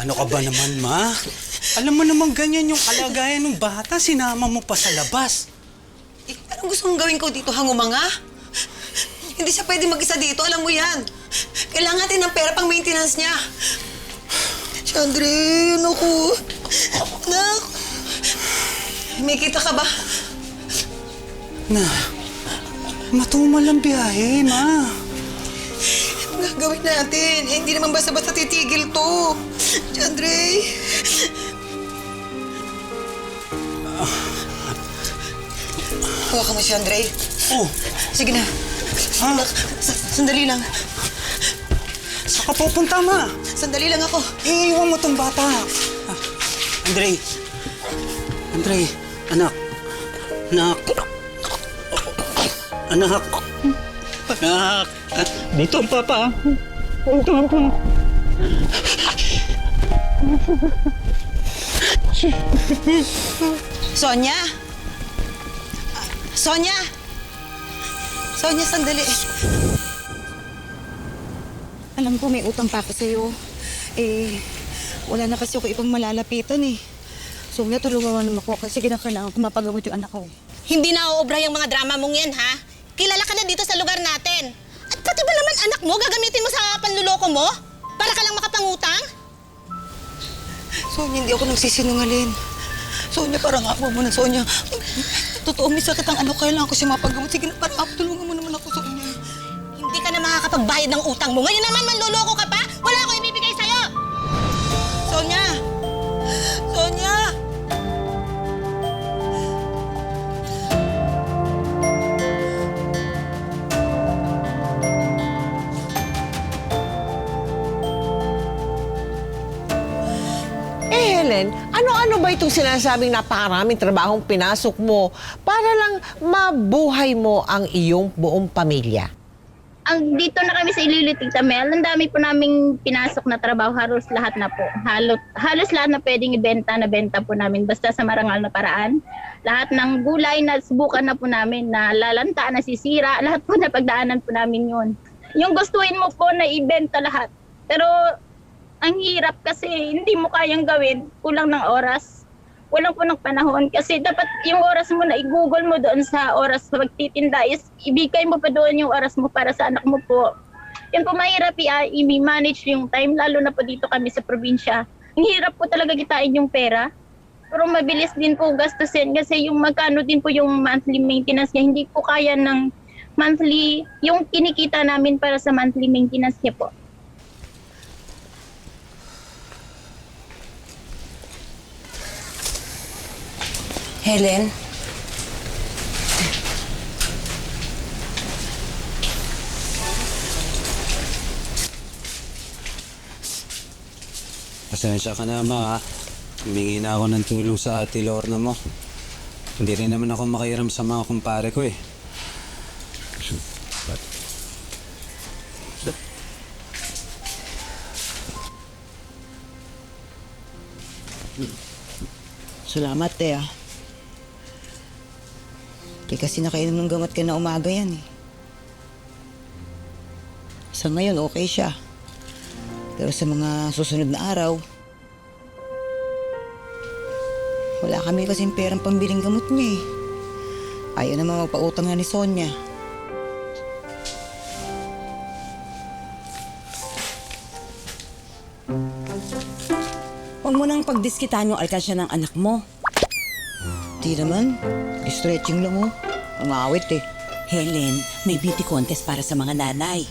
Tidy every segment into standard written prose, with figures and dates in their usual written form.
Ano ka ba naman, Ma? Alam mo naman ganyan yung kalagayan ng bata, sinama mo pa sa labas. Eh, anong gusto mong gawin ko dito, hangumanga? Hindi siya pwede mag-isa dito, alam mo yan. Kailangan natin ng pera pang maintenance niya. Chandre, ano ko? Anak, may kita ka ba? Na, matumal ang biyahe, Ma. Ano gagawin natin? Eh, hindi naman basta-basta titigil to. Chandre. Hawakan mo si Andre. Oh, Sige na. ha? Anak, sandali lang. Saan ka pupunta, Ma? Sandali lang ako. Iiwan mo tong bata. Ah, Andre. Andre, anak. Anak. Anak. Anak. Dito ang papa. Dito ang papa. Sonia? Sonia? Sonia, sandali. Alam ko may utang pa ako sa'yo. Eh, wala na kasi ako ibang malalapitan eh. So, natulungan mo naman ako kasi kinakailangan ko mapagamot yung anak ko. Hindi na uobra yung mga drama mong yan, ha? Kilala ka na dito sa lugar natin. At pati ba naman anak mo, gagamitin mo sa panluloko mo? Para ka lang makapangutang? Sonia, hindi ako nagsisinungaling. Sonia, parang ako mo na, Sonia. Totoo, may sakit ang ano, kailangan ko siya mapagamot. Sige na, parang tulungan mo naman ako, Sonia. Hindi ka na makakapagbayad ng utang mo. Ngayon naman manluloko ka pa? Wala akong ibibigay sa'yo! Sonia! Sonia! Helen, ano-ano ba itong sinasabing napakaraming trabahong pinasok mo para lang mabuhay mo ang iyong buong pamilya? Ang dito na kami sa Iloilo, Tita Mel, ang dami po naming pinasok na trabaho, halos lahat na po. Halos lahat na pwedeng ibenta, na benta po namin, basta sa marangal na paraan. Lahat ng gulay na subukan na po namin, na lalanta, na sisira, lahat po na pagdaanan po namin yun. Yung gustuin mo po na ibenta lahat. Pero ang hirap kasi hindi mo kayang gawin, kulang ng oras. Walang po ng panahon kasi dapat yung oras mo na i-google mo doon sa oras sa pagtitinda is ibigay mo pa doon yung oras mo para sa anak mo po. Yun po mahirap i-manage yung time, lalo na po dito kami sa probinsya. Ang hirap po talaga kitain yung pera. Pero mabilis din po gastusin kasi yung magkano din po yung monthly maintenance niya, hindi po kaya ng monthly, yung kinikita namin para sa monthly maintenance niya po. Helen? Pasensya ka na, Ma, ha? Humingi na ako ng tulong sa ate Lorna mo. Hindi rin naman ako makiram sa mga kumpare ko, eh. Salamat eh. Kasi nakainom ng gamot ka na umaga yan eh. Sa ngayon, okay siya. Pero sa mga susunod na araw, wala kami kasing perang pambiling gamot niya eh. Ayaw naman magpautang nga ni Sonia. Huwag mo nang pagdiskitan yung alkansya ng anak mo. Di naman. Stretching lang oh. Ang awit eh. Helen, may beauty contest para sa mga nanay.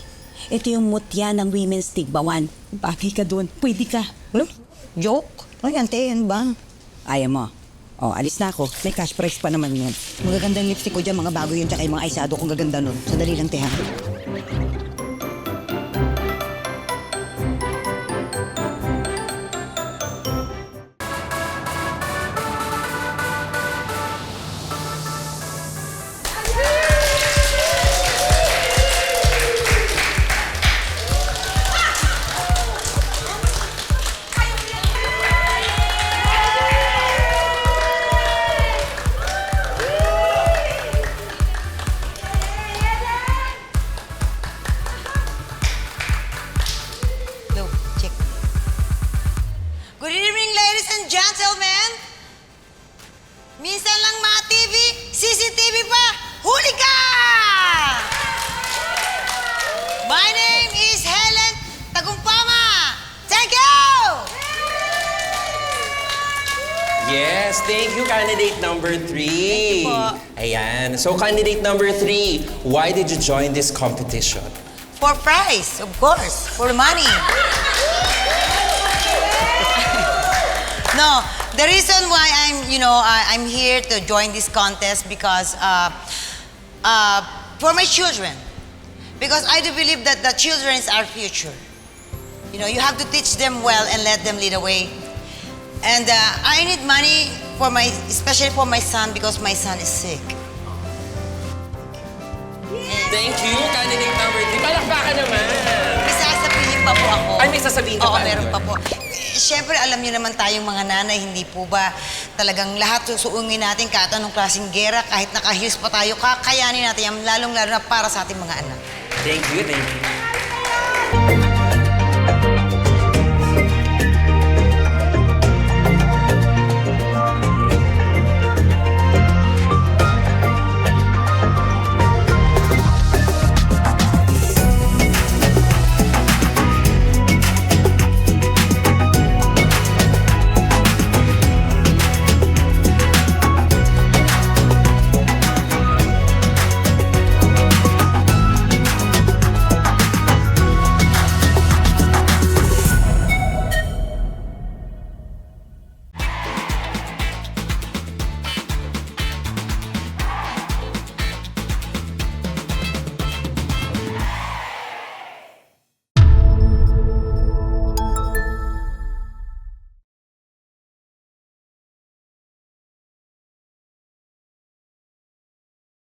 Ito yung mutya ng Women's Tigba 1. Bagay ka doon. Pwede ka. Ano? Joke? Ay, ante, yan ba? Ayaw mo. Oh, alis na ako. May cash prize pa naman yun. Magagandang lipstick ko dyan, mga bago yun, tsaka yung mga eyeshadow kong gaganda nun. Sandali lang, teha. gentlemen, minsan lang mga TV, CCTV pa, huli ka! My name is Helen Tagumpama. Thank you! Yes, thank you, candidate number 3. Thank you po. Ayan. So, candidate number 3, why did you join this competition? For prize, of course. For money. No, the reason why I'm here to join this contest because for my children. Because I do believe that the children is our future. You know, you have to teach them well and let them lead the way. And I need money especially for my son because my son is sick. Thank you, candidate number 3. Palakpakan naman! May sasabihin pa po ako. Ay, may sasabihin ka Oo, pa. meron pa po. Siyempre, alam niyo naman tayong mga nanay, hindi po ba talagang lahat susuungin natin kahit anong klaseng gera, kahit naka-heels pa tayo, kakayanin natin yan, lalong-lalo na para sa ating mga anak. Thank you, thank you.